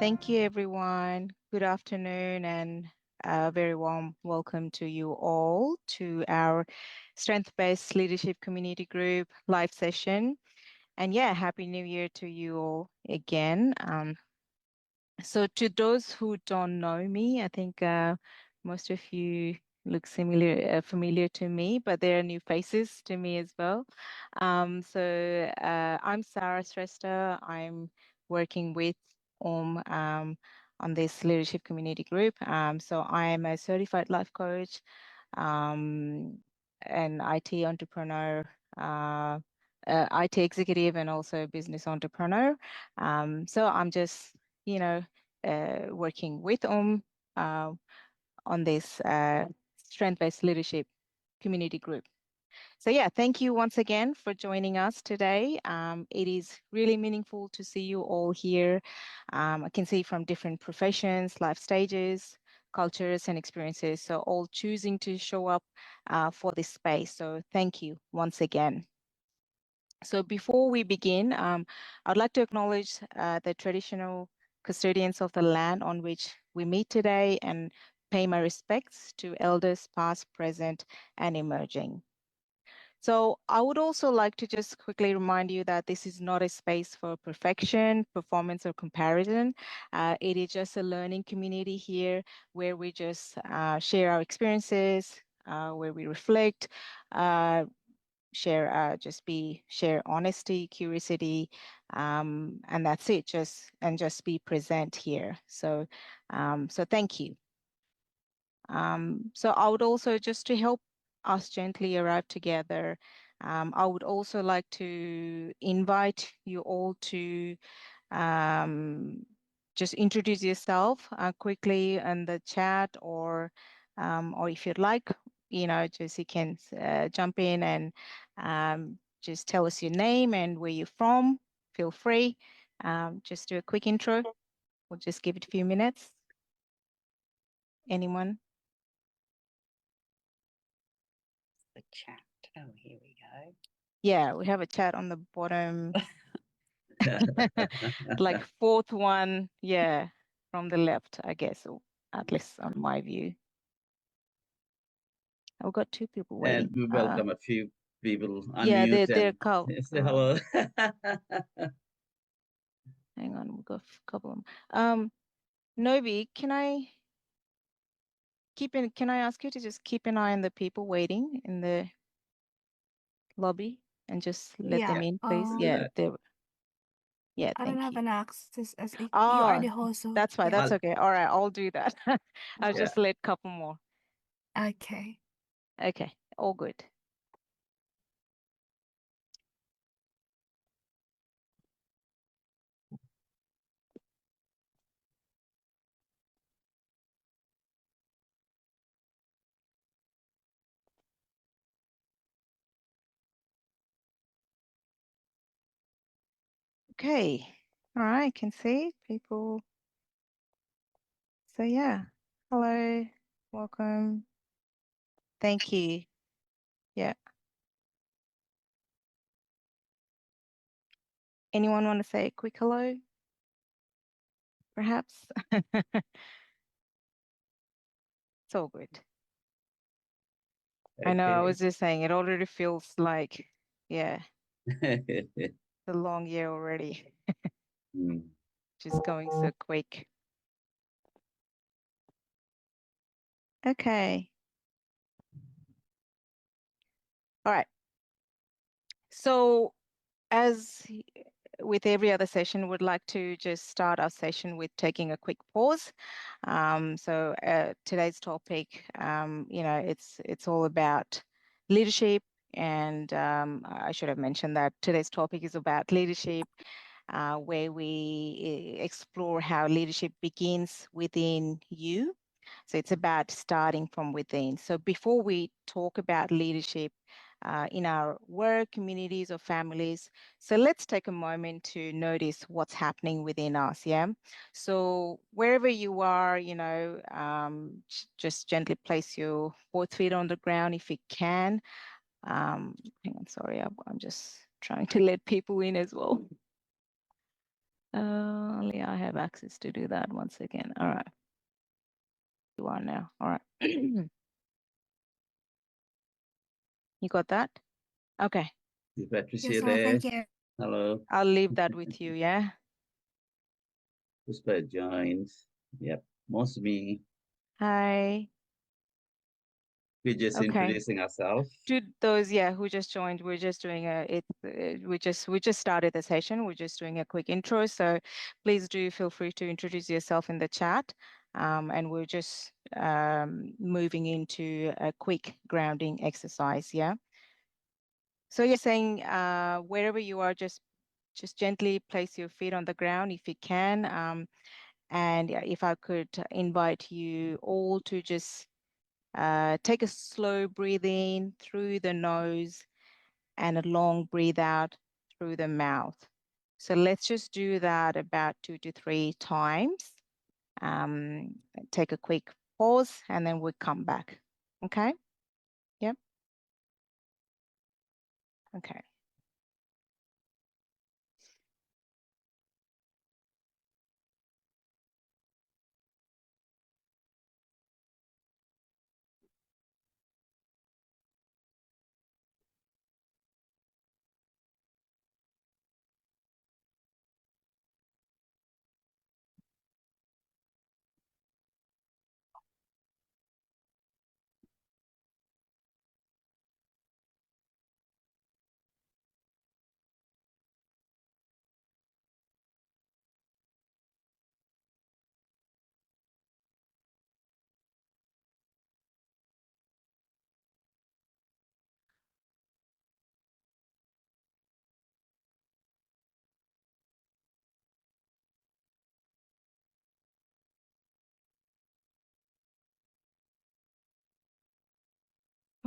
Thank you, everyone. Good afternoon, and a very warm welcome to you all to our Strength-Based Leadership Community Group live session. And yeah, Happy New Year to you all again. So to those who don't know me, I think most of you look familiar to me, but there are new faces to me as well. I'm Sara Shrestha. I'm working with on this leadership community group. So I'm a certified life coach, um, an IT entrepreneur, IT executive, and also a business entrepreneur. So I'm just you know, working with uh, on this strength-based leadership community group. So yeah, thank you once again for joining us today. It is really meaningful to see you all here. I can see from different professions, life stages, cultures, and experiences. So all choosing to show up for this space. So thank you once again. So before we begin, I'd like to acknowledge the traditional custodians of the land on which we meet today and pay my respects to elders past, present, and emerging. So I would also like to just quickly remind you that this is not a space for perfection, performance, or comparison. It is just a learning community here where we just share our experiences, where we reflect, uh, share honesty, curiosity, and that's it. Just be present here. So thank you. So I would also, just to help us gently arrive together, I would also like to invite you all to um, just introduce yourself quickly in the chat, or if you'd like, just you can jump in and just tell us your name and where you're from. Feel free. Just do a quick intro. We'll just give it a few minutes. Anyone? The chat. Oh, here we go. Yeah, we have a chat on the bottom, like fourth one, yeah, from the left, I guess, or at least on my view. I've got two people And waiting. we welcome a few people Yeah, unmute they're and called. say hello. Hang on, we've got a couple of them. Novi, can I ask you to just keep an eye on the people waiting in the lobby and just let them Yeah. in, please? Do Yeah, that. yeah, I don't thank have you. an access as you are Oh, the host, so that's fine. yeah. That's I'll, okay. All right, I'll do that. I'll yeah. just let a couple more. Okay. Okay, all good. Okay. All right, I can see people. So yeah. Hello. Welcome. Thank you. Yeah. Anyone want to say a quick hello? Perhaps? It's all good. I know, I was just saying it already feels like, yeah, Okay. a long year already. Mm. Just going so quick. Okay. All right. So as with every other session, would like to just start our session with taking a quick pause. Today's topic, it's all about leadership, and I should have mentioned that today's topic is about leadership, where we explore how leadership begins within you. So it's about starting from within. So before we talk about leadership in our work, communities, or families, so let's take a moment to notice what's happening within us. Yeah. So wherever you are, just gently place your both feet on the ground if you can. Hang on, sorry, I'm just trying to let people in as well. Only I have access to do that once again. All right. You are now. All right. You got that? Okay. Is Patricia Yes, there? thank you. Hello. I'll leave that with you, yeah? Puspa joins. Yep. Most me. Hi. We're just Okay. introducing ourselves. To those, yeah, who just joined, we're just doing we just started the session. We're just doing a quick intro. So please do feel free to introduce yourself in the chat. And we're just moving into a quick grounding exercise, yeah? So you're saying wherever you are, just gently place your feet on the ground if you can. And yeah, if I could invite you all to just take a slow breathe in through the nose and a long breathe out through the mouth. So let's just do that about 2 to 3 times. Um, Take a quick pause and then we'll come back. Okay? Yep. Okay.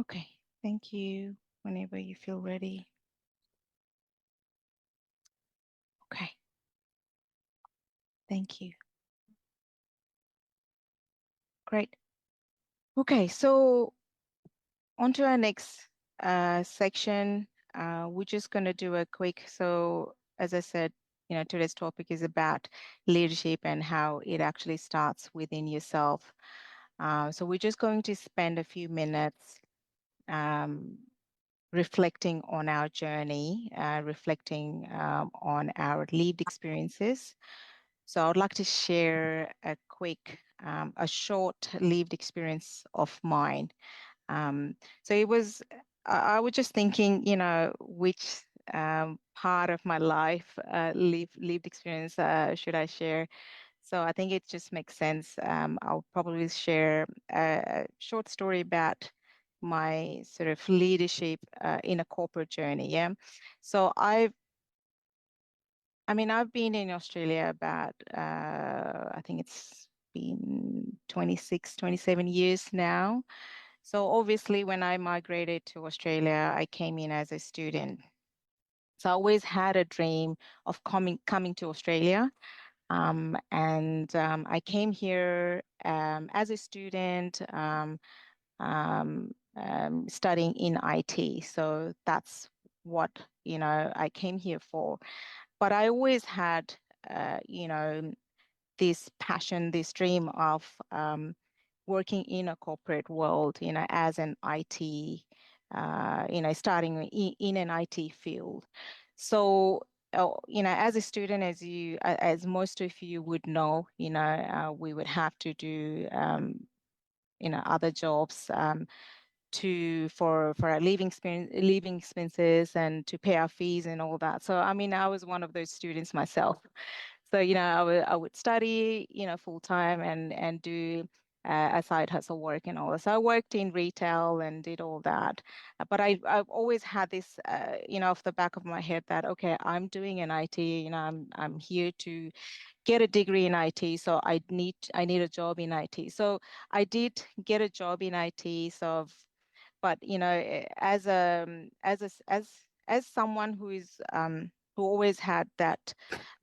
Okay. Thank you. Whenever you feel ready. Okay. Thank you. Great. Okay, so on to our next section. We're just going to do a quick, so as I said, today's topic is about leadership and how it actually starts within yourself. So we're just going to spend a few minutes um, reflecting on our journey, reflecting on our lived experiences. So I'd like to share a short lived experience of mine. So it was, I was just thinking, which part of my life, lived experience, should I share? So I think it just makes sense. I'll probably share a short story about my sort of leadership in a corporate journey. Yeah. So I've been in Australia about, I think it's been 26, 27 years now. So obviously, when I migrated to Australia, I came in as a student. So I always had a dream of coming to Australia. And I came here as a student, studying in IT. So that's what, I came here for. But I always had, this passion, this dream of working in a corporate world, as an IT, starting in an IT field. So, as a student, as most of you would know, we would have to do, other jobs for our living expenses and to pay our fees and all that. So, I was one of those students myself. So, I would study, full time and do a side hustle work and all that. So I worked in retail and did all that. But I've always had this, off the back of my head that, okay, I'm doing an IT, I'm here to get a degree in IT, so I need a job in IT. So I did get a job in IT. But as someone who always had that,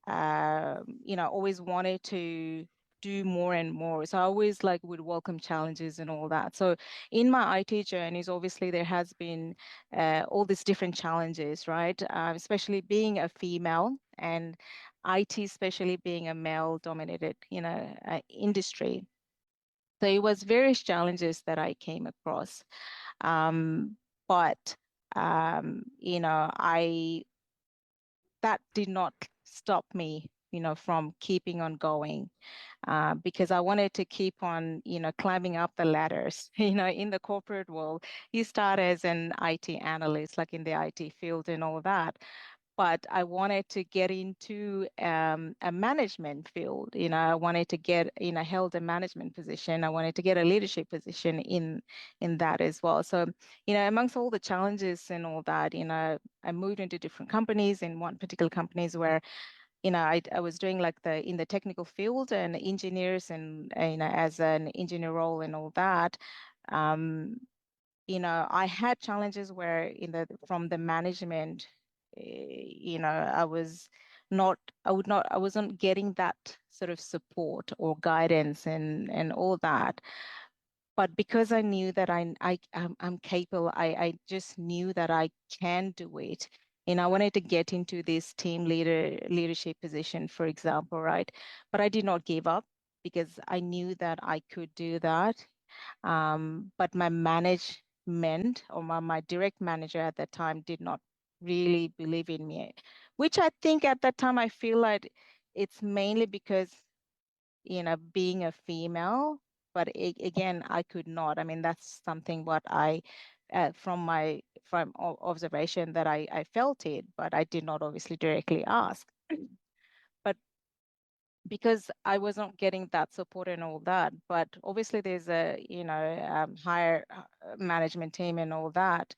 always wanted to do more and more. So I always like would welcome challenges and all that. So in my IT journeys, obviously there has been all these different challenges, right? Especially being a female and IT, especially being a male-dominated, industry. So it was various challenges that I came across. But I that did not stop me, from keeping on going, because I wanted to keep on, climbing up the ladders. In the corporate world, you start as an IT analyst, like in the IT field and all that. But I wanted to get into a management field. I wanted to get, held a management position. I wanted to get a leadership position in that as well. So, amongst all the challenges and all that, I moved into different companies. In one particular companies where, I was doing like in the technical field and engineers and, as an engineer role and all that. Um, I had challenges where from the management, I wasn't getting that sort of support or guidance and all that. But because I knew that I'm capable, I just knew that I can do it. And I wanted to get into this leadership position, for example, right? But I did not give up because I knew that I could do that. But my management or my direct manager at that time did not really believe in me, which I think at that time I feel like it's mainly because, being a female. But again, I could not. I mean, that's something what from observation that I felt it, but I did not obviously directly ask. But because I was not getting that support and all that. But obviously there's a, higher management team and all that.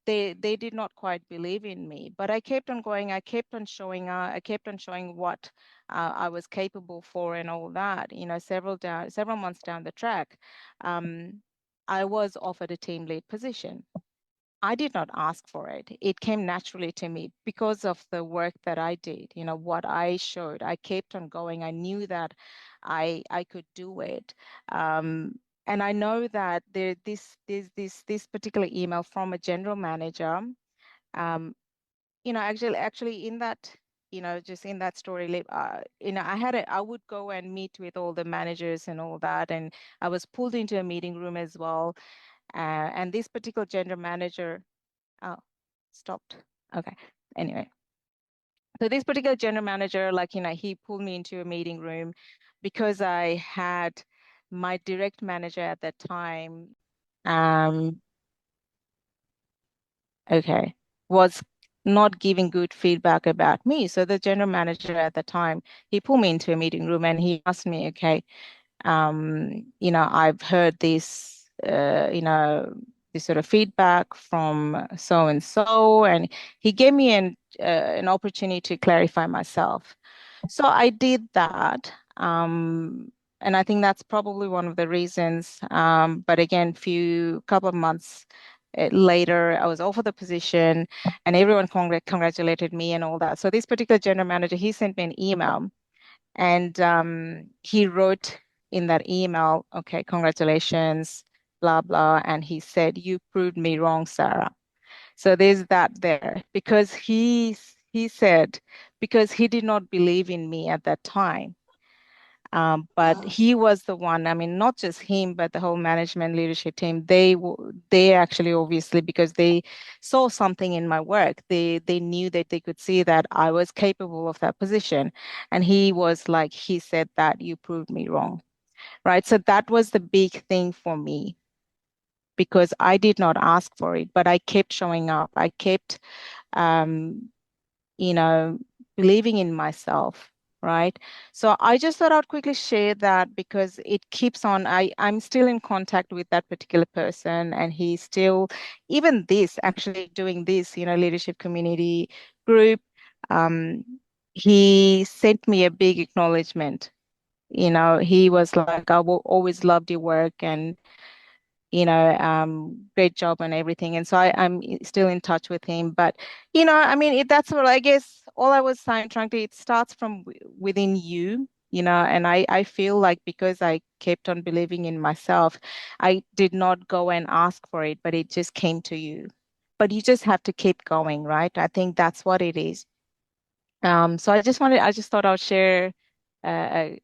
They did not quite believe in me, but I kept on going. I kept on showing up. I kept on showing what I was capable for and all that. Several months down the track, I was offered a team lead position. I did not ask for it. It came naturally to me because of the work that I did, what I showed. I kept on going. I knew that I could do it. And I know that this particular email from a general manager, actually in that, just in that story, I would go and meet with all the managers and all that, and I was pulled into a meeting room as well. And this particular general manager, oh, stopped. Okay. Anyway, so this particular general manager, like, he pulled me into a meeting room because I had my direct manager at that time, um, okay, was not giving good feedback about me. So the general manager at the time, he pulled me into a meeting room and he asked me, okay, I've heard this sort of feedback from so and so, and he gave me an opportunity to clarify myself. So I did that. And I think that's probably one of the reasons. But again, couple of months later, I was offered the position and everyone congratulated me and all that. So this particular general manager, he sent me an email and he wrote in that email, okay, congratulations, blah, blah. And he said, you proved me wrong, Sarah. So there's that there because he said, because he did not believe in me at that time. But he was the one, I mean, not just him, but the whole management leadership team, they actually obviously, because they saw something in my work, they knew that they could see that I was capable of that position. And he was like, he said that you proved me wrong, right? So that was the big thing for me because I did not ask for it, but I kept showing up. I kept, um, you know, believing in myself, right? So I just thought I'd quickly share that because it keeps on. I'm still in contact with that particular person, and he's still, even this, actually doing this, leadership community group. Um, he sent me a big acknowledgement. He was like, I will always loved your work and great job and everything. And so I'm still in touch with him. But, I mean, that's what I guess all I was trying to, it starts from within you, and I feel like because I kept on believing in myself, I did not go and ask for it, but it just came to you. But you just have to keep going, right? I think that's what it is. So I just thought I'll share a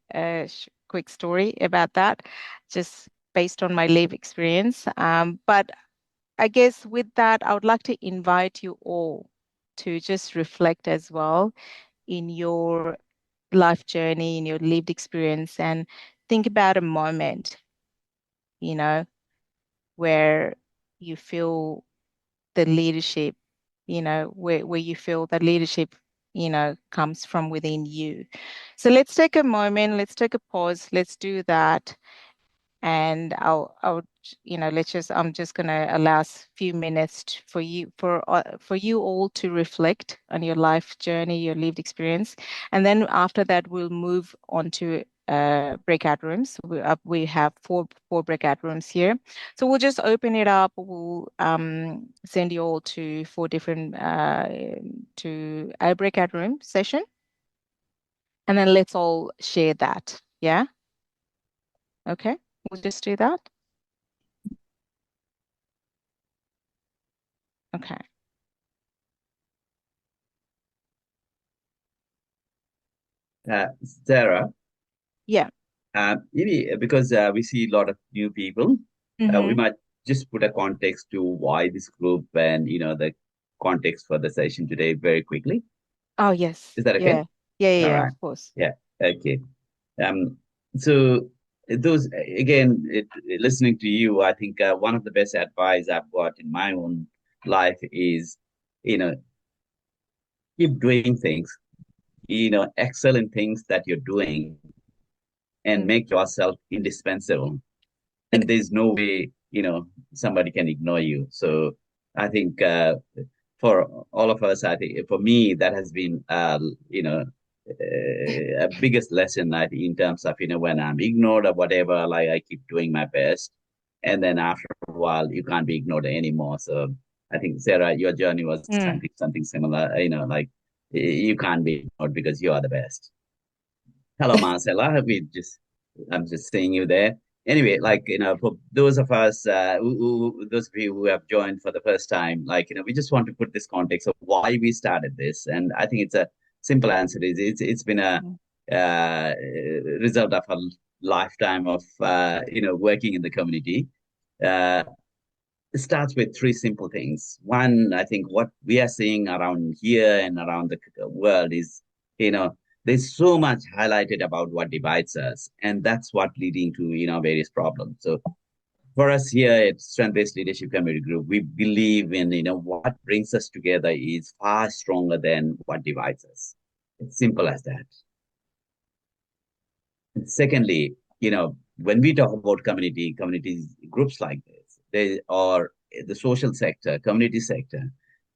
quick story about that, just based on my live experience. But I guess with that, I would like to invite you all to just reflect as well in your life journey, in your lived experience, and think about a moment, you know, where you feel the leadership, where you feel the leadership, comes from within you. So let's take a moment, let's take a pause, let's do that. And I'm just gonna allow a few minutes for you all to reflect on your life journey, your lived experience, and then after that we'll move on to breakout rooms. We have four breakout rooms here, so we'll just open it up. We'll send you all to four different to a breakout room session, and then let's all share that. Yeah, okay, we'll just do that. Okay. Sarah, Yeah. maybe because we see a lot of new people, we Mm-hmm. might just put a context to why this group and the context for the session today very quickly. Oh, yes. Is that okay? Yeah. Yeah, yeah, All yeah, right. of course. Yeah. Okay. So those again, listening to you, I think one of the best advice I've got in my own life is, you know, keep doing things, excel in things that you're doing, and Mm, make yourself indispensable. And there's no way, somebody can ignore you. So I think for all of us, I think for me, that has been, a biggest lesson that in terms of, when I'm ignored or whatever, like I keep doing my best. And then after a while, you can't be ignored anymore. So I think, Sarah, your journey was mm, something similar, like you can't be ignored because you are the best. Hello, Marcella. I'm just seeing you there. Anyway, like, for those of us, those of you who have joined for the first time, like, we just want to put this context of why we started this. And I think it's a simple answer. It's been a mm, uh, result of a lifetime of, working in the community. Uh, it starts with three simple things. One, I think what we are seeing around here and around the world is, there's so much highlighted about what divides us, and that's what leading to, various problems. So for us here at Strength-Based Leadership Community Group, we believe in, what brings us together is far stronger than what divides us. It's simple as that. And secondly, when we talk about communities, groups like this, they are the social sector, community sector,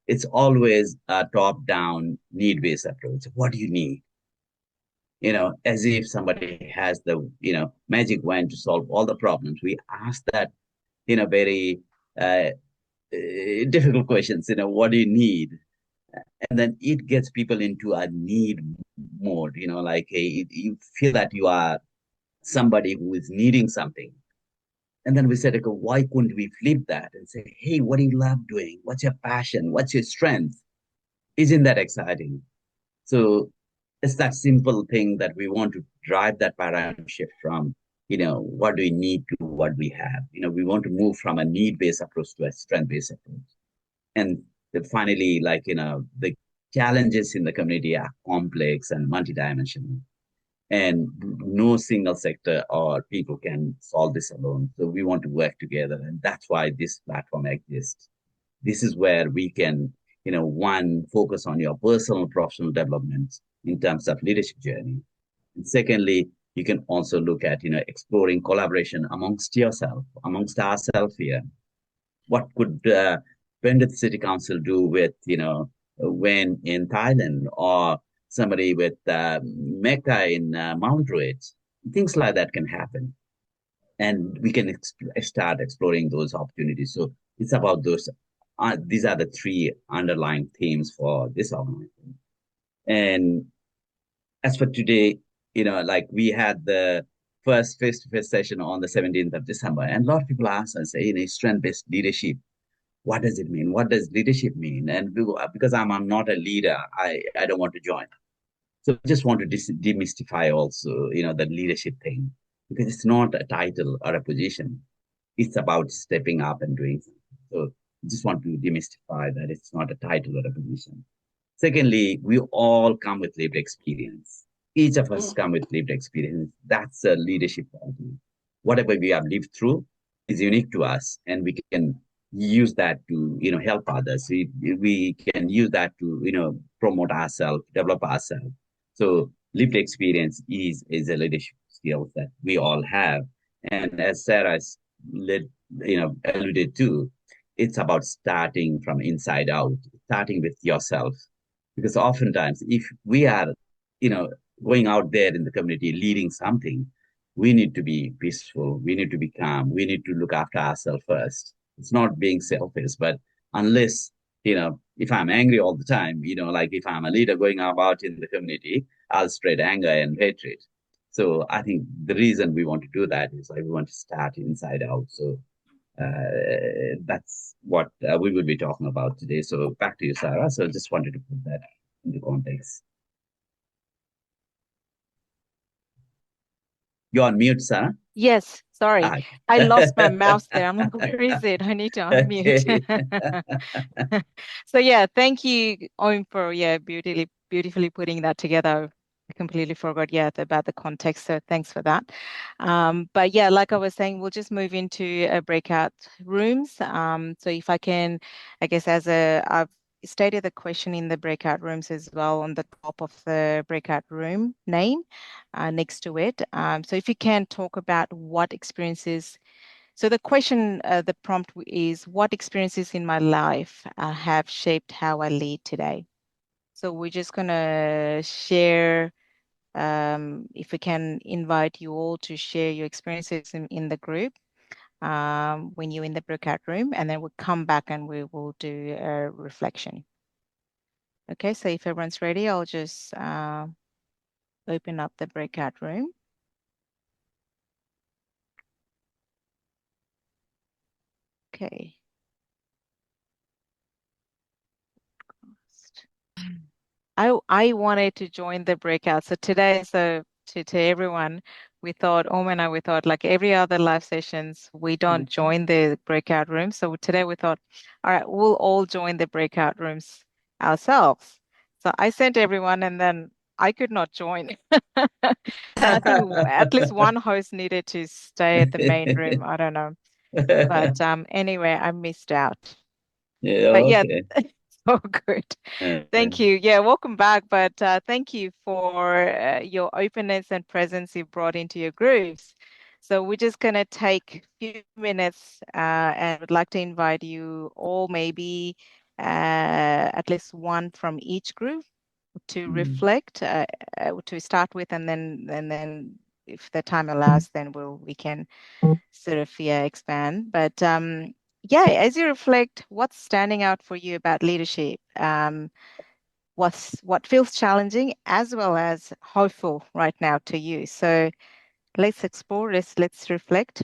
it's always a top-down, need-based approach. What do you need? As if somebody has the, magic wand to solve all the problems. We ask that, very difficult questions, what do you need? And then it gets people into a need mode, like you feel that you are somebody who is needing something. And then we said, okay, why couldn't we flip that and say, hey, what do you love doing? What's your passion? What's your strength? Isn't that exciting? So it's that simple thing that we want to drive that paradigm shift from, what do we need to what we have. We want to move from a need-based approach to a strength-based approach. And finally, like, the challenges in the community are complex and multidimensional. And no single sector or people can solve this alone. So we want to work together. And that's why this platform exists. This is where we can, one, focus on your personal professional development in terms of leadership journey. And secondly, you can also look at, exploring collaboration amongst yourself, amongst ourselves here. What could Pendit City Council do with, when in Thailand, or somebody with Mecca in Mount Druitt? Things like that can happen. And we can start exploring those opportunities. So it's about those. These are the three underlying themes for this organization. And as for today, like we had the first face-to-face session on the 17th of December, and a lot of people ask us, say, strength-based leadership, what does it mean? What does leadership mean? And because I'm not a leader, I don't want to join. So I just want to demystify also, the leadership thing, because it's not a title or a position. It's about stepping up and doing something. So I just want to demystify that it's not a title or a position. Secondly, we all come with lived experience. Each of us come with lived experience. That's a leadership quality. Whatever we have lived through is unique to us, and we can use that to help others. We can use that to promote ourselves, develop ourselves. So lived experience is a leadership skill that we all have. And as Sarah's led, alluded to, it's about starting from inside out, starting with yourself. Because oftentimes, if we are, you know, going out there in the community leading something, we need to be peaceful. We need to be calm. We need to look after ourselves first. It's not being selfish, but unless, if I'm angry all the time, like if I'm a leader going about in the community, I'll spread anger and hatred. So I think the reason we want to do that is like we want to start inside out. So that's what we will be talking about today. So back to you, Sarah. So just wanted to put that into context. You're on mute, Sarah. Yes, sorry. Ah, I lost my mouse there. I'm like, where is it? I need to unmute. okay. So yeah, thank you, Om, for beautifully putting that together. I completely forgot, about the context. So thanks for that. But yeah, like I was saying, we'll just move into breakout rooms. So if I can, I guess I've stated the question in the breakout rooms as well on the top of the breakout room name next to it. So if you can talk about what experiences. So the question, the prompt is, what experiences in my life have shaped how I lead today? So we're just going to share, if we can invite you all to share your experiences in the group when you're in the breakout room, and then we'll come back and we will do a reflection. Okay, so if everyone's ready, I'll just open up the breakout room. Okay. I wanted to join the breakout. So today, to everyone, we thought like every other live sessions, we don't join the breakout room. So today we thought, all right, we'll all join the breakout rooms ourselves. So I sent everyone and then I could not join. So I think at least one host needed to stay at the main room. I don't know. But anyway, I missed out. Yeah, But yeah, okay. so good. Uh, Thank you. Yeah, welcome back. But thank you for your openness and presence you brought into your groups. So we're just going to take a few minutes and would like to invite you all, maybe at least one from each group to reflect to start with, and then if the time allows, then we can sort of expand. But yeah, as you reflect, what's standing out for you about leadership? What feels challenging as well as hopeful right now to you? So let's explore this. Let's reflect.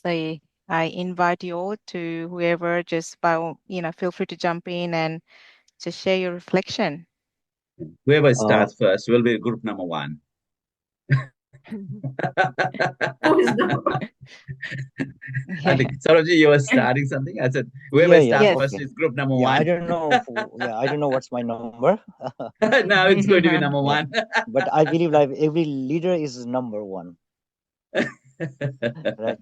So I invite you all to whoever, just feel free to jump in and just share your reflection. Whoever Uh, starts first will be group number one. I was number I Yeah. think Sarojji, you were starting something. I said whoever yeah, starts Yes. first okay. is group number Yeah, I one. don't know. I don't know what's my number. Now it's going to be number Yeah, one. but I believe like every leader is number one, right?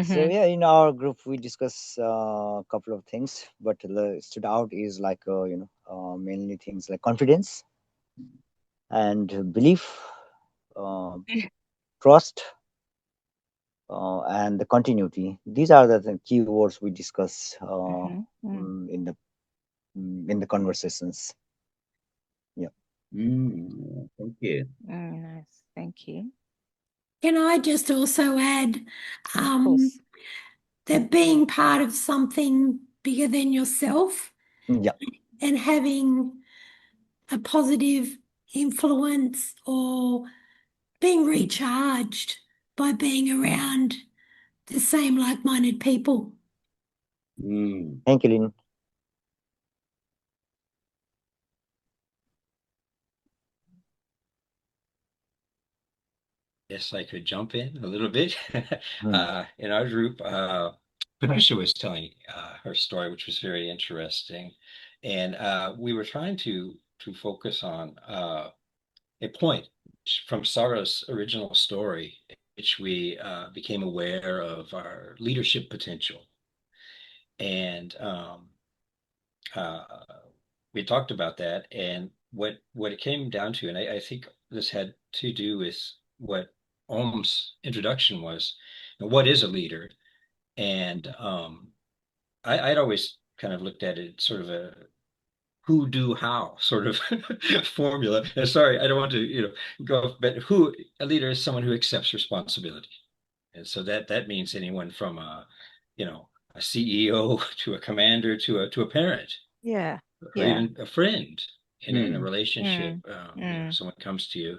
So Mhm. yeah, in our group we discuss a couple of things, but the stood out is like mainly things like confidence and belief, trust, and the continuity. These are the key words we discuss Mhm. Mm. in the conversations. Yeah. Thank you. Nice. Thank you. Can I just also add Of course. that being part of something bigger than yourself Yeah. and having a positive influence or being recharged by being around the same like-minded people? Thank you, Lynn. guess I could jump in a little bit. Hmm. In our group, Patricia was telling her story, which was very interesting, and we were trying to focus on a point from Sarah's original story, in which we became aware of our leadership potential, and uh, we talked about that, and what it came down to, and I think this had to do with what Om's introduction was. What is a leader? And I'd always kind of looked at it sort of a who do how sort of formula. And sorry, I don't want to go off, but who a leader is someone who accepts responsibility, and so that means anyone from a CEO to a commander to a parent Yeah. or Yeah. even a friend in a Mm. relationship. Mm. Someone comes to you,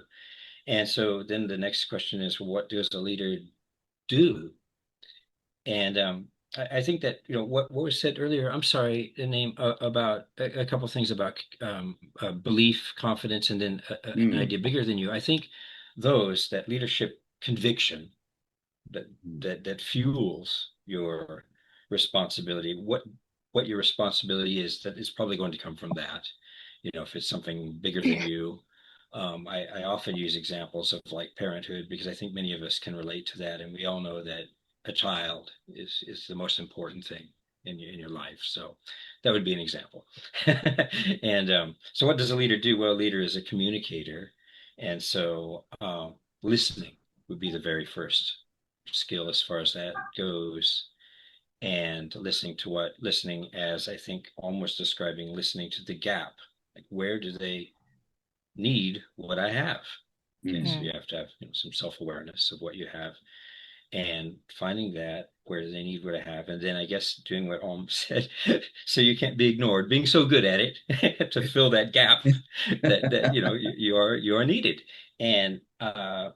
and so then the next question is, what does a leader do? And I think that what was said earlier. I'm sorry, the name about a couple of things about belief, confidence, and then an Mm. idea bigger than you. I think those that leadership conviction that that fuels your responsibility. What your responsibility is, that is probably going to come from that. If it's something bigger than you. I often use examples of like parenthood, because I think many of us can relate to that, and we all know that a child is the most important thing in your life. So that would be an example. And so what does a leader do? Well, a leader is a communicator, and so listening would be the very first skill as far as that goes. And listening, as I think almost describing, listening to the gap, like where do they need what I have? Okay, so Mm. you have to have some self-awareness of what you have, and finding that where they need what I have, and then I guess doing what Om said, so you can't be ignored, being so good at it to fill that gap that you are needed. And uh,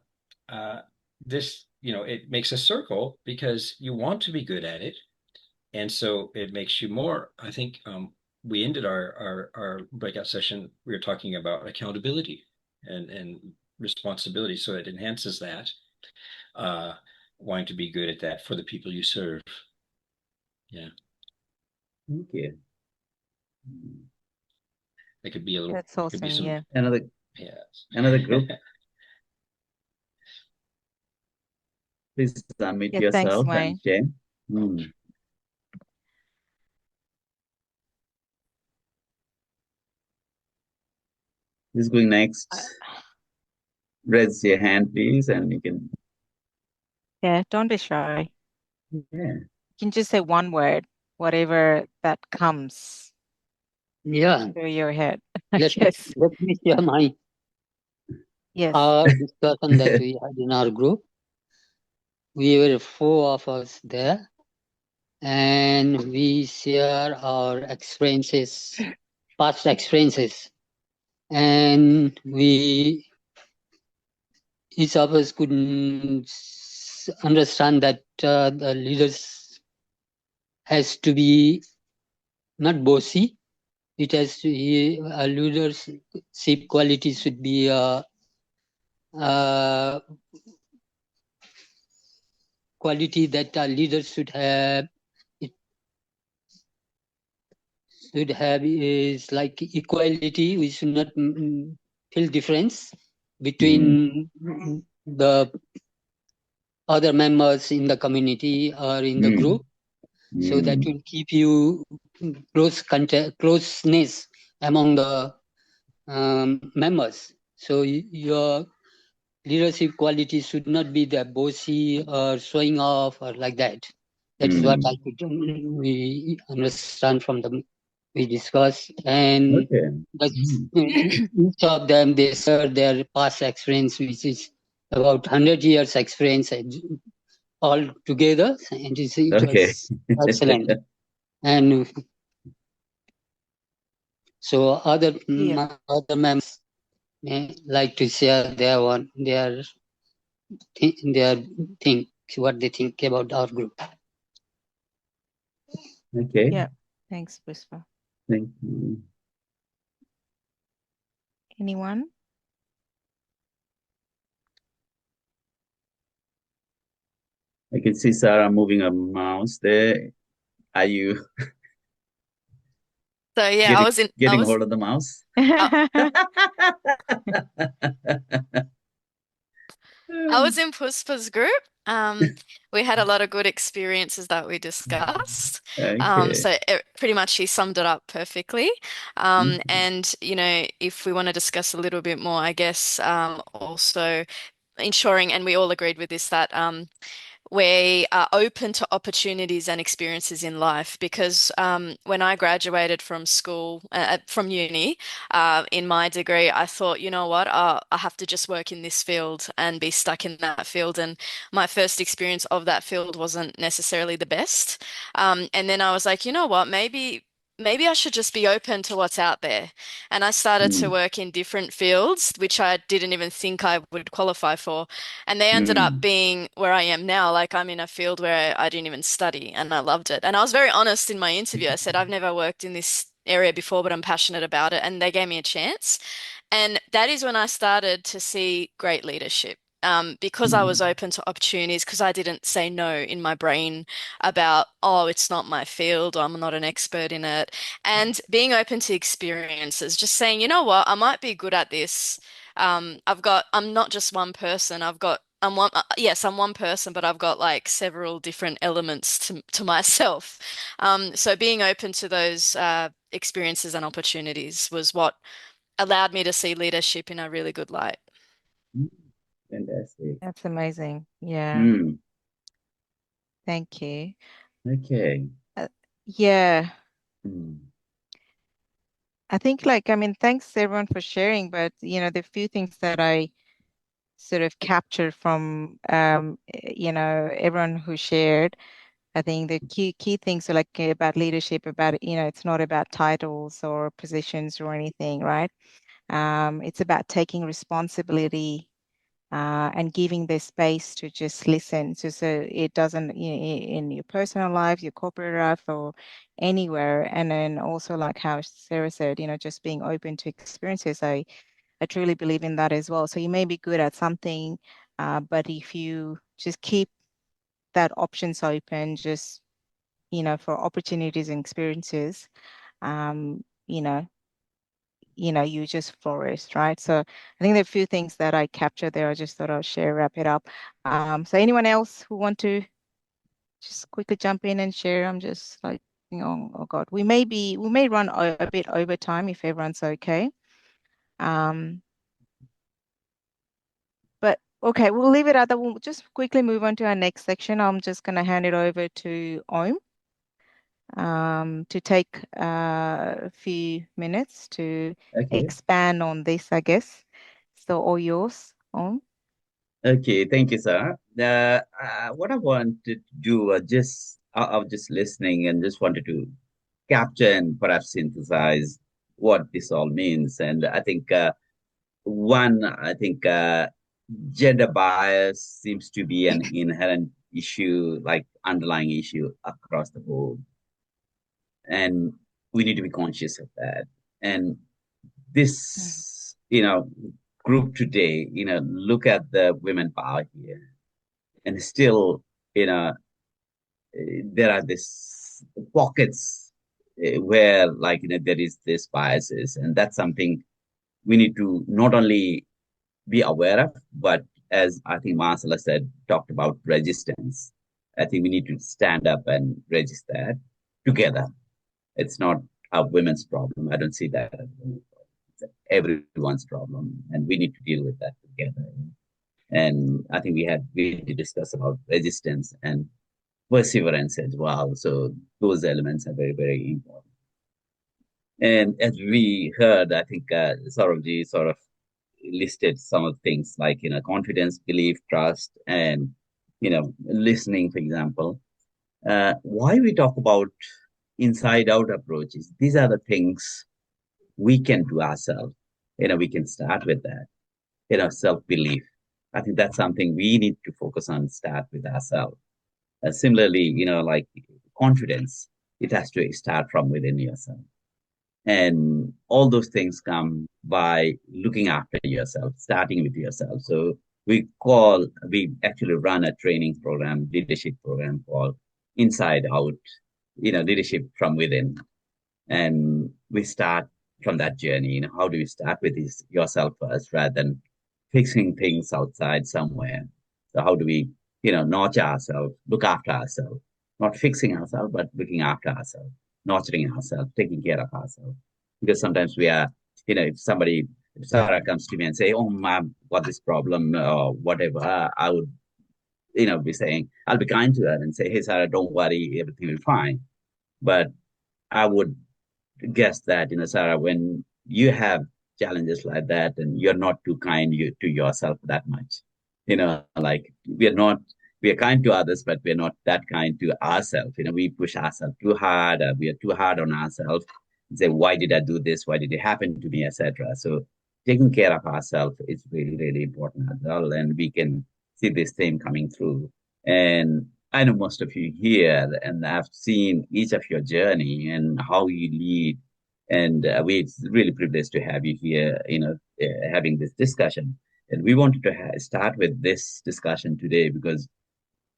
this it makes a circle, because you want to be good at it, and so it makes you more. I think we ended our breakout session. We were talking about accountability and responsibility, so it enhances that. Uh, Wanting to be good at that for the people you serve. Yeah, Okay. it could be a little. That's It could be awesome. some. Yeah. Yeah. Another group. Please unmute Yeah. Thanks, yourself and Wayne. share. Mm. Who's going next? Raise your hand, please, and you can. Yeah. Don't be shy. Yeah. You can just say one word, whatever that comes Yeah, through your head. let Yes. let me share my Yes. discussion that we had in our group. We were 4 of us there, and we share our experiences, past experiences, and each of us couldn't understand that the leaders has to be not bossy. It has to be a leadership quality should be quality that a leader should have. It should have is like equality. We should not feel difference between the other members in the community or in the group. So that will keep you closeness among the members. So your leadership quality should not be the bossy or showing off or like that. That is what I could we understand from the we discussed, and each of them they share their past experience, which is about 100 years experience all together, and it was excellent. And so other members may like to share their think what they think about our group. Okay. Yeah. Thanks, Whisper. Thank you. Anyone? I can see Sarah moving a mouse there. Are you So yeah, getting I was in. I getting was. hold of the mouse? I was in Puspa's group. We had a lot of good experiences that we discussed. Okay. So pretty much he summed it up perfectly. Mhm. And if we want to discuss a little bit more, I guess also ensuring, and we all agreed with this, that we are open to opportunities and experiences in life because when I graduated from school, from uni, in my degree, I thought, you know what, I have to just work in this field and be stuck in that field. And my first experience of that field wasn't necessarily the best. And then I was like, you know what, maybe I should just be open to what's out there. And I started to Mm. work in different fields, which I didn't even think I would qualify for. And they ended up Mm. being where I am now. Like I'm in a field where I didn't even study and I loved it. And I was very honest in my interview. I said, I've never worked in this area before, but I'm passionate about it. And they gave me a chance. And that is when I started to see great leadership. Because I was Mm. open to opportunities, because I didn't say no in my brain about, oh, it's not my field, or I'm not an expert in it. And being open to experiences, just saying, you know what, I might be good at this. I'm not just one person. Yes, I'm one person, but I've got like several different elements to myself. So being open to those experiences and opportunities was what allowed me to see leadership in a really good light. Mm. Fantastic. That's amazing. Yeah, Mm. thank you. Okay. Uh, yeah, Mm. I think I mean, thanks everyone for sharing, but the few things that I sort of captured from everyone who shared, I think the key things are about leadership, about it's not about titles or positions or anything, right? It's about taking responsibility and giving the space to just listen. So it doesn't in your personal life, your corporate life, or anywhere. And then also like how Sarah said, just being open to experiences. I truly believe in that as well. So you may be good at something, but if you just keep that options open, just for opportunities and experiences, um, you know, you just flourish, right? So I think there are a few things that I captured there. I just thought I'll share, wrap it up. So anyone else who want to just quickly jump in and share? I'm just like, oh God, we may run a bit over time if everyone's okay. Um, but okay, we'll leave it at that. We'll just quickly move on to our next section. I'm just going to hand it over to Om to take a few minutes to Okay. expand on this, I guess. So all yours, Om. Okay. Thank you, Sarah. What I wanted to do I was just listening and just wanted to capture and perhaps synthesize what this all means. And I think I think gender bias seems to be an inherent issue, like underlying issue across the board, and we need to be conscious of that. And Mm, this, group today, look at the women power here, and still, you know, there are this pockets where, like, there is this biases, and that's something we need to not only be aware of, but as I think Marcella said, talked about resistance. I think we need to stand up and resist that together. It's not a women's problem. I don't see that as a women's problem. It's everyone's problem, and we need to deal with that together. And I think we need to discuss about resistance and perseverance as well. So those elements are very, very important. And as we heard, I think Saurabhji sort of listed some of the things like, confidence, belief, trust, and, listening, for example. Why we talk about inside out approaches, these are the things we can do ourselves. We can start with that, self belief. I think that's something we need to focus on, start with ourselves. Similarly, like confidence, it has to start from within yourself. And all those things come by looking after yourself, starting with yourself. So we actually run a training program, leadership program called Inside Out, leadership from within. And we start from that journey. How do you start with yourself first rather than fixing things outside somewhere? So how do we, nurture ourselves, look after ourselves, not fixing ourselves, but looking after ourselves, nurturing ourselves, taking care of ourselves. Because sometimes we are, if Sarah comes to me and say, "Oh, I've got this problem," or whatever, I would, be saying, I'll be kind to her and say, "Hey, Sarah, don't worry, everything will be fine." But I would guess that, Sarah, when you have challenges like that, and you're not too kind to yourself that much, like we are kind to others, but we're not that kind to ourselves. We push ourselves too hard. We are too hard on ourselves. Say, why did I do this? Why did it happen to me, etc. So taking care of ourselves is really, really important as well, and we can see this theme coming through. And I know most of you here, and I've seen each of your journey and how you lead. And we're really privileged to have you here, having this discussion. And we wanted to start with this discussion today because,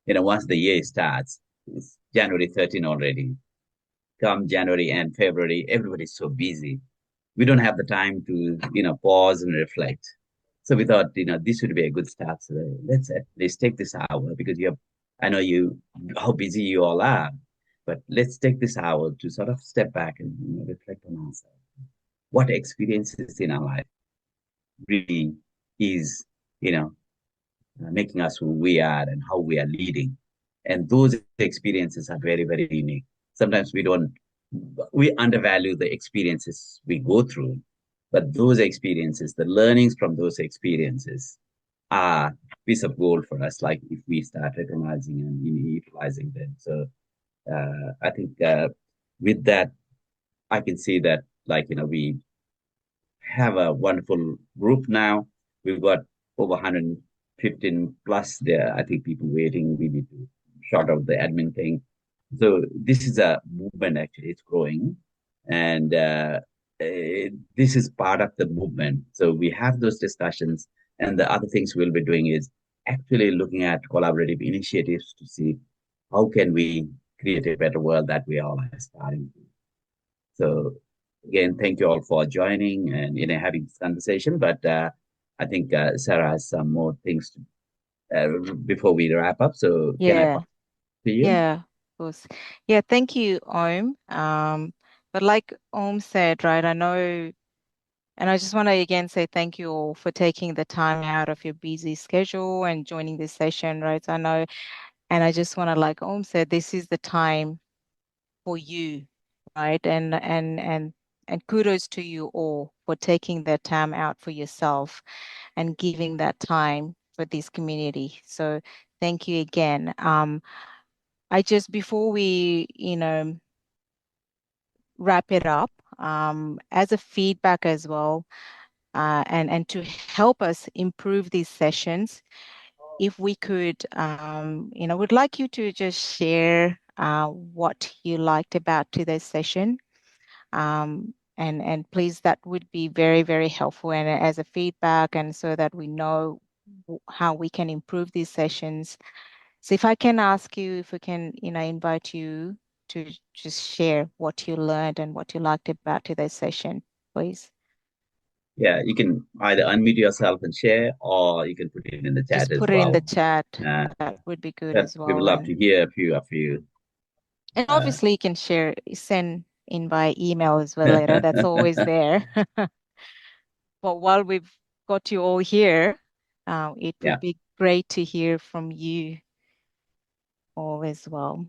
once the year starts, it's January 13 already. Come January and February, everybody's so busy. We don't have the time to, pause and reflect. So we thought, this would be a good start. So let's at least take this hour because I know how busy you all are, but let's take this hour to sort of step back and reflect on ourselves. What experiences in our life really is, making us who we are and how we are leading. And those experiences are very, very unique. Sometimes we undervalue the experiences we go through, but those experiences, the learnings from those experiences are piece of gold for us, like if we start recognizing and utilizing them. So I think with that, I can see that, like, we have a wonderful group now. We've got over 115 plus there. I think people waiting. We need to short of the admin thing. So this is a movement, actually. It's growing. And this is part of the movement. So we have those discussions. And the other things we'll be doing is actually looking at collaborative initiatives to see how can we create a better world that we all are aspiring to. So again, thank you all for joining and having this conversation. But I think Sarah has some more things before we wrap up. So can I pass to you? Yeah, of course. Yeah, thank you, Om. But like Om said, right, I know, and I just want to again say thank you all for taking the time out of your busy schedule and joining this session, right? So I know, and I just want to, like Om said, this is the time for you, right? And kudos to you all for taking that time out for yourself and giving that time for this community. So thank you again. I just before we, wrap it up, as a feedback as well, and to help us improve these sessions, if we could, would like you to just share what you liked about today's session. And please, that would be very, very helpful and as a feedback, and so that we know how we can improve these sessions. So if I can ask you, if we can, invite you to just share what you learned and what you liked about today's session, please. Yeah, you can either unmute yourself and share, or you can put it in the chat Just as put it in the well. chat. That would be good But as we would well. love to hear a few of you. And obviously you can send in by email as well later. That's always there. But while we've got you all here, it would be great to hear from you all as well.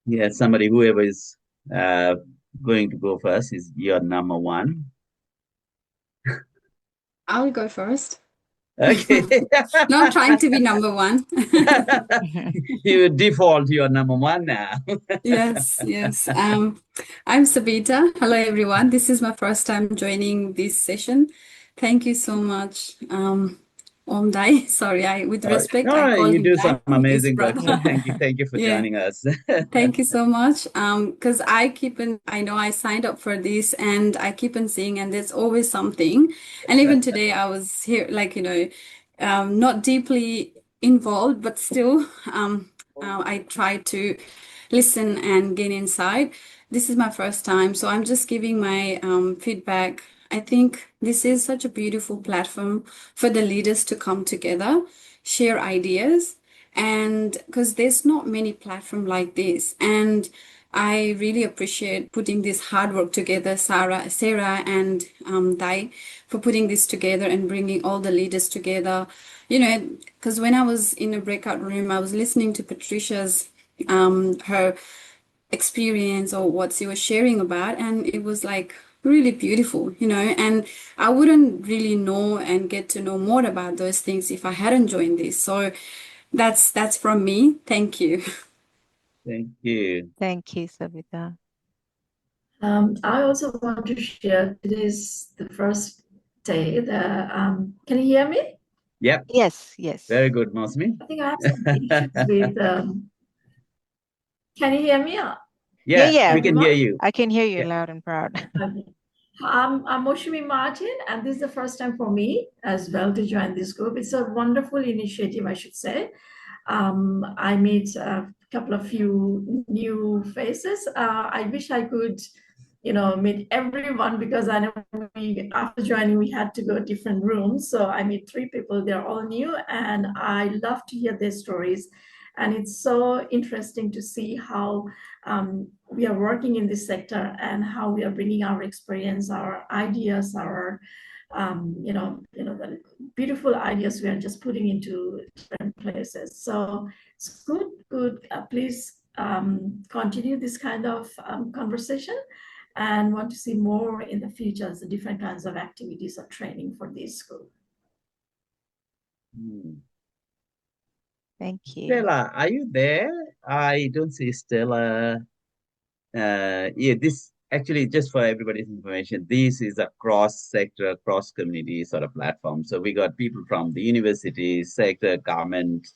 Yeah, whoever is going to go first is your number one. I'll go first. Okay. Not trying to be number one. You default your number one now. Yes. I'm Sabita. Hello, everyone. This is my first time joining this session. Thank you so much, Dai. Sorry, with Sorry. respect, I No, call you him do Dai. some He is amazing work. brother. Thank you for Yeah. joining us. Thank you so much. Because I know I signed up for this and I keep on seeing, and there's always something. And even today, I was here, like, not deeply involved, but still, I try to listen and gain insight. This is my first time, so I'm just giving my feedback. I think this is such a beautiful platform for the leaders to come together, share ideas, and because there's not many platform like this, and I really appreciate putting this hard work together, Sarah and Dai, for putting this together and bringing all the leaders together. Because when I was in a breakout room, I was listening to Patricia's her experience or what she was sharing about, and it was like really beautiful, and I wouldn't really know and get to know more about those things if I hadn't joined this. So that's from me. Thank you. Thank you. Thank you, Savita. I also want to share today's the first day that can you hear me? Yep. Yes. Very good, Mosmi. I think I have some issues with can you hear me? Yeah. We can hear Everyone? you. I can hear you Yeah. loud and proud. Okay. I'm Moshimi Martin, and this is the first time for me as well to join this group. It's a wonderful initiative, I should say. I meet a couple of few new faces. I wish I could, meet everyone, because I know after joining we had to go different rooms. So I meet 3 people. They're all new, and I love to hear their stories. And it's so interesting to see how we are working in this sector and how we are bringing our experience, our ideas, our the beautiful ideas we are just putting into different places. So it's good. Please continue this kind of conversation, and want to see more in the future, the different kinds of activities or training for this group. Thank you. Stella, are you there? I don't see Stella. This actually, just for everybody's information, this is a cross-sector, cross-community sort of platform. So we got people from the university, sector, government,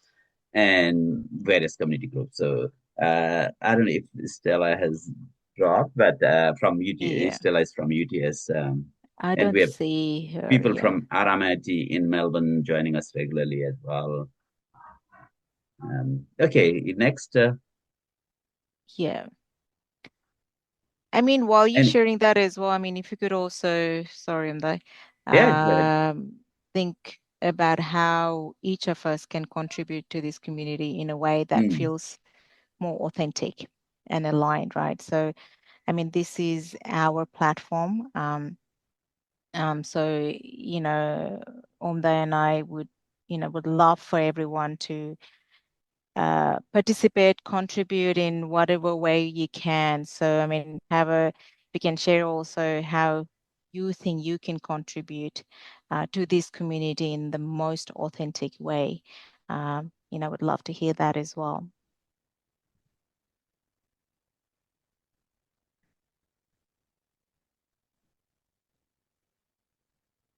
and various community groups. So I don't know if Stella has dropped, but from UTS, Yeah. Stella is from UTS. I And don't we have see her. people Yeah. from Aramati in Melbourne joining us regularly as well. Okay, next. Yeah. I mean, while you're And sharing that as well, I mean, if you could also, sorry, I'm like, yeah, go ahead. think about how each of us can contribute to this community in a way that feels more authentic and aligned, right? So, I mean, this is our platform. So, Omda and I would love for everyone to participate, contribute in whatever way you can. So, I mean, we can share also how you think you can contribute to this community in the most authentic way. Would love to hear that as well.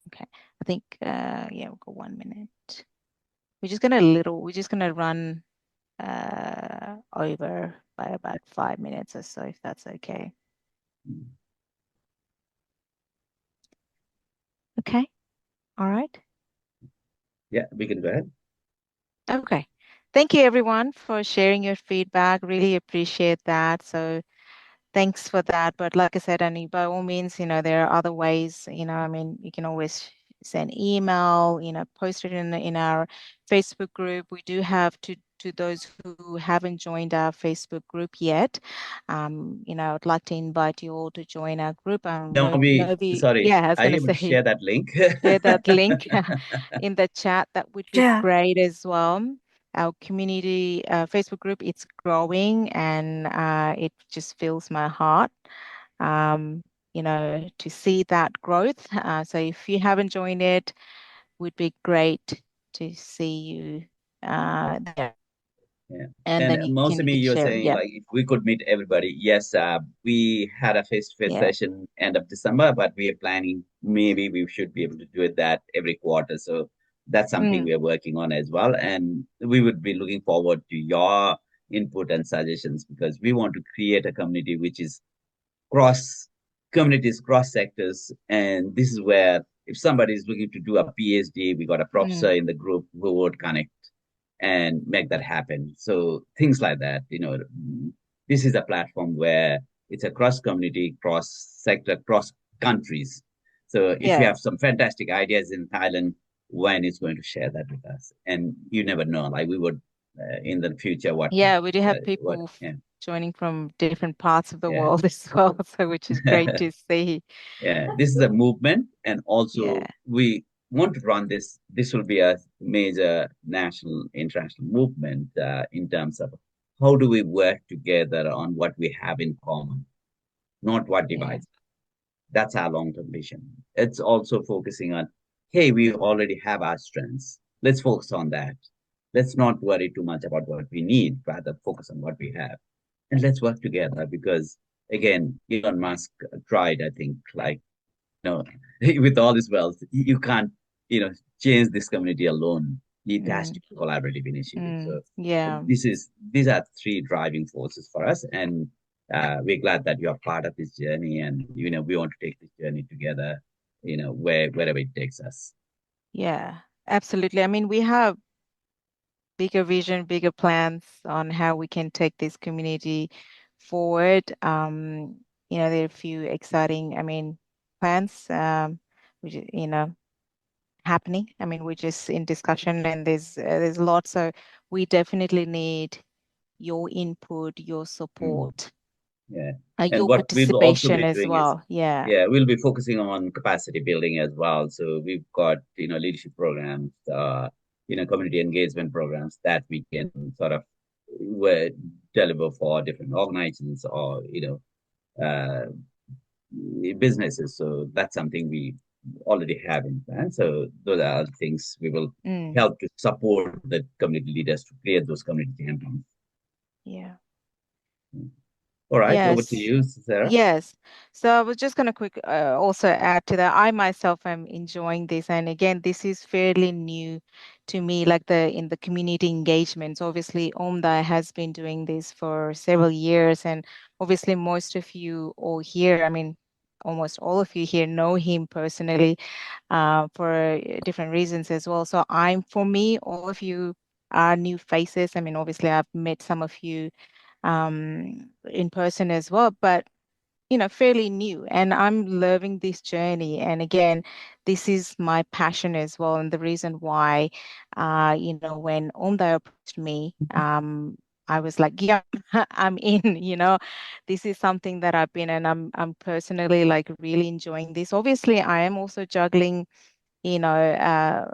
Okay, I think we've got 1 minute. We're just gonna run over by about 5 minutes or so, if that's okay. Okay. All right. Yeah, we can go ahead. Okay. Thank you everyone for sharing your feedback. Really appreciate that. So thanks for that. But like I said, Annie, by all means, there are other ways, I mean, you can always send email, post it in our Facebook group. We do have to those who haven't joined our Facebook group yet. I'd like to invite you all to join our group. Sorry, Yeah, I was are you gonna able to say share that link? share that link in the chat. That would be Yeah. great as well. Our community Facebook group, it's growing, and it just fills my heart, to see that growth. So if you haven't joined it, would be great to see you there. Yeah. And And then you Mosimi, can you're share. saying Yeah. like if we could meet everybody. Yes, we had a face-to-face Yeah. session end of December, but we are planning maybe we should be able to do it that every quarter. So That's something we are working on as well. And we would be looking forward to your input and suggestions, because we want to create a community which is cross communities, cross sectors. And this is where, if somebody is looking to do a PhD, we got a professor in the group who would connect and make that happen. So things like that, this is a platform where it's a cross community, cross sector, cross countries. So if you Yeah. have some fantastic ideas in Thailand, when is going to share that with us? And you never know, like we would in the future, Yeah, we do have what, people yeah, joining from different parts of the yeah. world as well, so which is great to see. Yeah, this is a movement, and Yeah. also we want to run this. This will be a major national, international movement in terms of how do we work together on what we have in common, not what Yeah. divides. That's our long-term vision. It's also focusing on, hey, we already have our strengths. Let's focus on that. Let's not worry too much about what we need, rather focus on what we have. And let's work together, because again, Elon Musk tried, I think, like, know, with all this wealth, you can't, change this community alone. It has to Mm. be collaborative initiative. So Yeah. these are three driving forces for us, and we're glad that you are part of this journey, and we want to take this journey together, wherever it takes us. Yeah. Absolutely. I mean, we have bigger vision, bigger plans on how we can take this community forward. There are a few exciting, I mean, plans, which, happening. I mean, we're just in discussion, and there's a lot. So we definitely need your input, your Mm. support, Yeah. And your what we'll also participation be as doing is, well. Yeah. yeah, we'll be focusing on capacity building as well. So we've got, leadership programs, community engagement programs that we can sort of uh, deliver for different organizations or, businesses. So that's something we already have in plan. So those are things we will Mm. help to support the community leaders to create those community champions. Yeah. All right, over to Yes. you, Sarah. Yes. So I was just going to quick also add to that. I myself am enjoying this, and again, this is fairly new to me, like in the community engagements. Obviously, Omda has been doing this for several years, and obviously, most of you all here, I mean, almost all of you here know him personally for different reasons as well. So for me, all of you are new faces. I mean, obviously, I've met some of you in person as well, but fairly new, and I'm loving this journey. And again, this is my passion as well, and the reason why, when Omda approached me, I was like, yeah, I'm in. This is something that I've been, and I'm personally like really enjoying this. Obviously, I am also juggling, you know,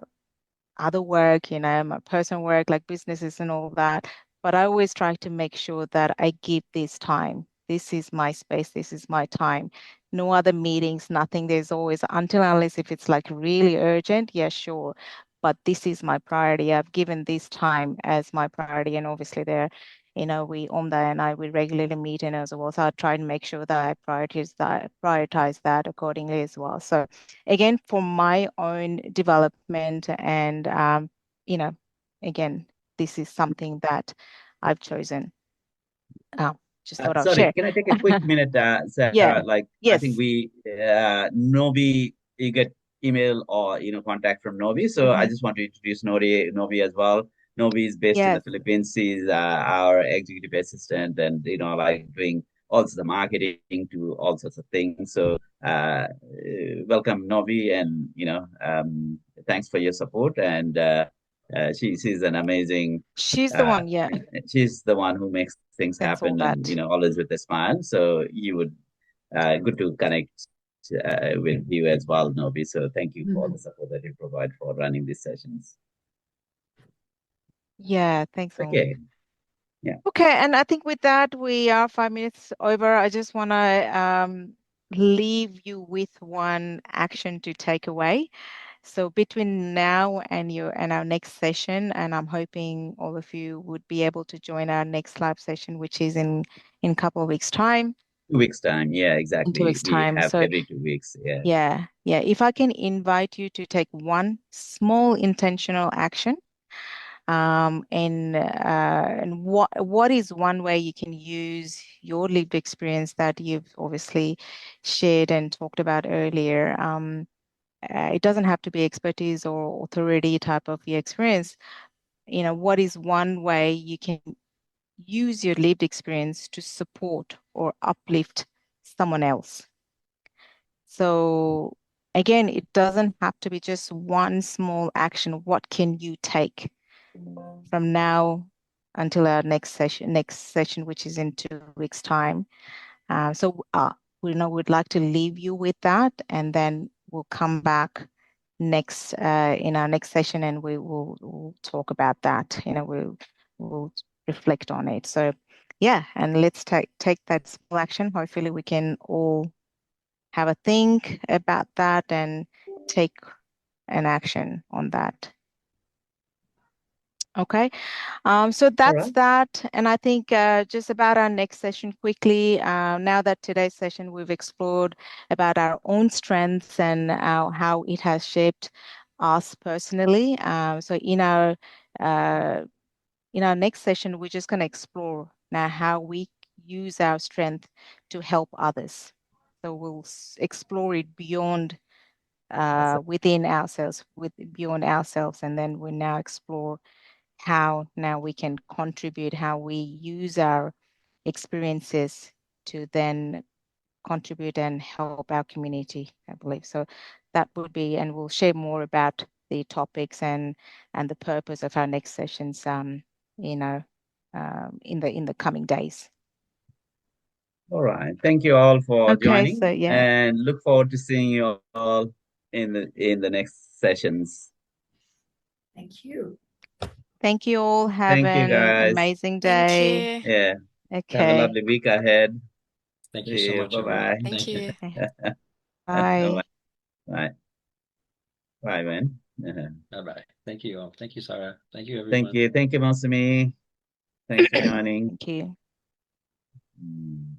other work, my personal work, like businesses and all that. But I always try to make sure that I give this time. This is my space. This is my time. No other meetings, nothing. There's always, until unless if it's like really urgent, yeah, sure. But this is my priority. I've given this time as my priority. And obviously Omda and I, we regularly meet in as well. So I try to make sure that I prioritize that accordingly as well. So again, for my own development, and you know again, this is something that I've chosen. uh, just thought I'll Sorry, share. can I take a quick minute, Yeah. Sarah? Like, I think Yes. Novi, you get email or contact from Novi. So I Hmm. just want to introduce Novi as well. Novi is based in the Yes. Philippines. She's our executive assistant, and like doing also the marketing to all sorts of things. So welcome, Novi, and thanks for your support. And she's an amazing. She's the Uh, one. Yeah. she's the one who makes things That's all happen, and that. always with a smile. So you would good to connect with you as well, Nobi. So thank you for the support that you provide for running these sessions. Yeah. Thanks, Okay. Yeah. Okay, and I think with that, we are 5 minutes over. I just want to leave you with one action to take away. So between now and our next session, and I'm hoping all of you would be able to join our next live session, which is in a couple of weeks' time. 2 weeks time. Yeah, In two exactly. weeks' We time. have So every 2 weeks. Yeah. yeah, yeah, if I can invite you to take one small intentional action, and what is one way you can use your lived experience that you've obviously shared and talked about earlier. It doesn't have to be expertise or authority type of your experience. What is one way you can use your lived experience to support or uplift someone else? So again, it doesn't have to be just one small action. What can you take from now until our next session, which is in 2 weeks' time? We'd like to leave you with that, and then we'll come back next in our next session, and we'll talk about that. We'll reflect on it. So yeah, and let's take that small action. Hopefully we can all have a think about that and take an action on that. Okay, so that's right. that. And I think just about our next session quickly, now that today's session we've explored about our own strengths and how it has shaped us personally. So in our next session, we're just going to explore now how we use our strength to help others. So we'll explore it beyond within ourselves, beyond ourselves, and then we now explore how now we can contribute, how we use our experiences to then contribute and help our community, I believe. So that would be, and we'll share more about the topics and the purpose of our next sessions, in the coming days. All right. Thank you all for Okay, joining, so yeah. and look forward to seeing you all in the next sessions. Thank you. Thank you all. Have Thank you, an guys. amazing Thank day. you. Yeah. Have a Okay. lovely week ahead. Thank you See so you. much, everyone. Bye-bye. Thank you. Bye. Bye. Bye, man. Bye-bye. Thank you all. Thank you, Sarah. Thank you, Thank everyone. you. Thank you, Masumi. Thanks for joining. Thank you. Mm.